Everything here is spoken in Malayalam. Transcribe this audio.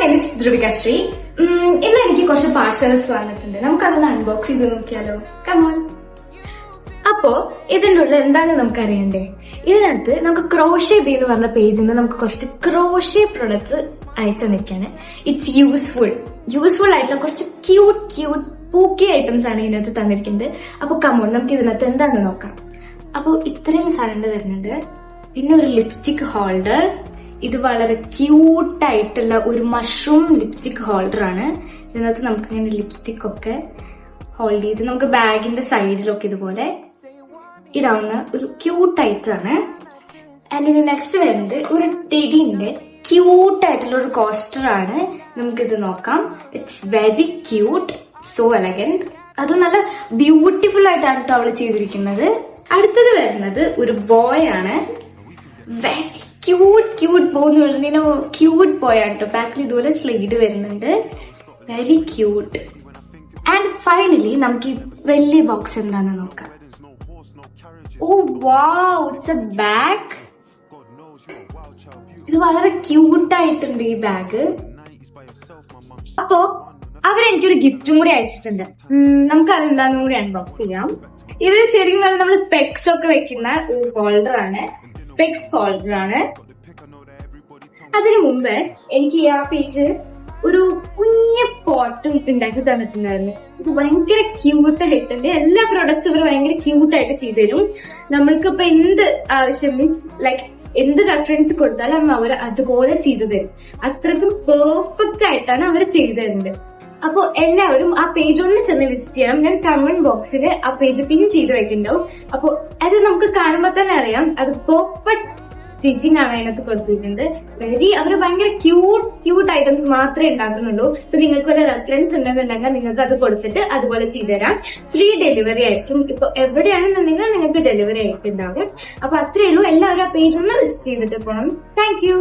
Name is ധ്രുവിക Shri. ഇന്ന് എനിക്ക് കുറച്ച് പാർസൽസ് വന്നിട്ടുണ്ട്. നമുക്കതൊന്ന് അൺബോക്സ് ചെയ്ത് നോക്കിയാലോ? കമോൺ. അപ്പോ ഇതിൻ്റെ ഉള്ളിൽ എന്താണെന്ന് നമുക്കറിയണ്ടേ? ഇതിനകത്ത് നമുക്ക് ക്രോഷേ ബി എന്ന് പറഞ്ഞ പേജിൽ നിന്ന് നമുക്ക് കുറച്ച് ക്രോഷേ പ്രൊഡക്ട്സ് അയച്ചു തന്നിരിക്കുകയാണ്. ഇറ്റ്സ് യൂസ്ഫുൾ ആയിട്ടുള്ള കുറച്ച് ക്യൂട്ട് പൂക്കി ഐറ്റംസ് ആണ് ഇതിനകത്ത് തന്നിരിക്കുന്നത്. അപ്പൊ കമോൺ, നമുക്ക് ഇതിനകത്ത് എന്താണെന്ന് നോക്കാം. അപ്പൊ ഇത്രയും സാധനങ്ങൾ വരുന്നുണ്ട്. പിന്നെ ഒരു ലിപ്സ്റ്റിക് ഹോൾഡർ. ഇത് വളരെ ക്യൂട്ടായിട്ടുള്ള ഒരു മഷ്റൂം ലിപ്സ്റ്റിക് ഹോൾഡർ ആണ്. ഇതിനകത്ത് നമുക്ക് ഇങ്ങനെ ലിപ്സ്റ്റിക് ഒക്കെ ഹോൾഡ് ചെയ്ത് നമുക്ക് ബാഗിന്റെ സൈഡിലൊക്കെ ഇതുപോലെ ഇടാവുന്ന ഒരു ക്യൂട്ടായിട്ടാണ്. ആൻഡ് നെക്സ്റ്റ് വരുന്നത് ഒരു ടെഡിന്റെ ക്യൂട്ടായിട്ടുള്ള ഒരു കോസ്റ്റർ ആണ്. നമുക്കിത് നോക്കാം. It's very cute, so elegant. അതും നല്ല ബ്യൂട്ടിഫുൾ ആയിട്ടാണ് കേട്ടോ അവള് ചെയ്തിരിക്കുന്നത്. അടുത്തത് വരുന്നത് ഒരു ബോയ് ആണ്. വെരി ക്യൂട്ട് ബോ എന്ന് പറഞ്ഞാൽ ക്യൂട്ട് ബോയ് ആണ് കേട്ടോ. ബാക്കിൽ ഇതുപോലെ സ്ലൈഡ് വരുന്നുണ്ട്. Very cute. ആൻഡ് ഫൈനലി നമുക്ക് ഈ വലിയ ബോക്സ് എന്താണെന്ന് നോക്കാം. ഓ വാവ്, ഇറ്റ്സ് എ ബാഗ്. ഇത് വളരെ ക്യൂട്ടായിട്ടുണ്ട് ഈ ബാഗ്. അപ്പോ അവരെനിക്കൊരു ഗിഫ്റ്റും കൂടി അയച്ചിട്ടുണ്ട്. നമുക്ക് അതെന്താന്നും കൂടി അൺബോക്സ് ചെയ്യാം. ഇത് ശരിക്കും പറഞ്ഞാൽ നമ്മൾ സ്പെക്സ് ഒക്കെ വെക്കുന്ന ഒരു ഹോൾഡർ ആണ്. സ്പെക്സ് ഹോൾഡർ ആണ്. അതിനു മുമ്പ് എനിക്ക് ആ പേജ് ഒരു കുഞ്ഞു പോട്ട് ഉണ്ടാക്കി തന്നിട്ടുണ്ടായിരുന്നു. ഇത് ഭയങ്കര ക്യൂട്ടായിട്ടുണ്ട്. എല്ലാ പ്രൊഡക്ട്സും ഇവർ ഭയങ്കര ക്യൂട്ടായിട്ട് ചെയ്തുതരും. നമ്മൾക്കിപ്പോ എന്ത് ആവശ്യം മീൻസ് ലൈക്ക് എന്ത് റെഫറൻസ് കൊടുത്താലും അവർ അതുപോലെ ചെയ്തു തരും. അത്രയ്ക്കും പെർഫെക്റ്റ് ആയിട്ടാണ് അവർ ചെയ്തു തരുന്നത്. അപ്പൊ എല്ലാവരും ആ പേജ് ഒന്ന് ചെന്ന് വിസിറ്റ് ചെയ്യണം. ഞാൻ കമന്റ് ബോക്സിൽ ആ പേജ് പിൻ ചെയ്ത് വെക്കുന്നുണ്ടാവും. അപ്പൊ അത് നമുക്ക് കാണുമ്പോൾ തന്നെ അറിയാം അത് പെർഫെക്റ്റ് സ്റ്റിച്ചിങ് ആണ് അതിനകത്ത് കൊടുത്തിരിക്കുന്നത്. അവർ ഭയങ്കര ക്യൂട്ട് ഐറ്റംസ് മാത്രമേ ഉണ്ടാക്കുന്നുള്ളൂ. ഇപ്പൊ നിങ്ങൾക്ക് ഒരു റെഫറൻസ് ഉണ്ടെന്നുണ്ടെങ്കിൽ നിങ്ങൾക്ക് അത് കൊടുത്തിട്ട് അതുപോലെ ചെയ്തുതരാം. ഫ്രീ ഡെലിവറി ആയിരിക്കും. ഇപ്പൊ എവിടെയാണെന്നുണ്ടെങ്കിൽ നിങ്ങൾക്ക് ഡെലിവറി ആയിട്ടുണ്ടാകും. അപ്പൊ അത്രയേ ഉള്ളൂ. എല്ലാവരും ആ പേജ് ഒന്ന് വിസിറ്റ് ചെയ്തിട്ട് പോകണം. Thank you.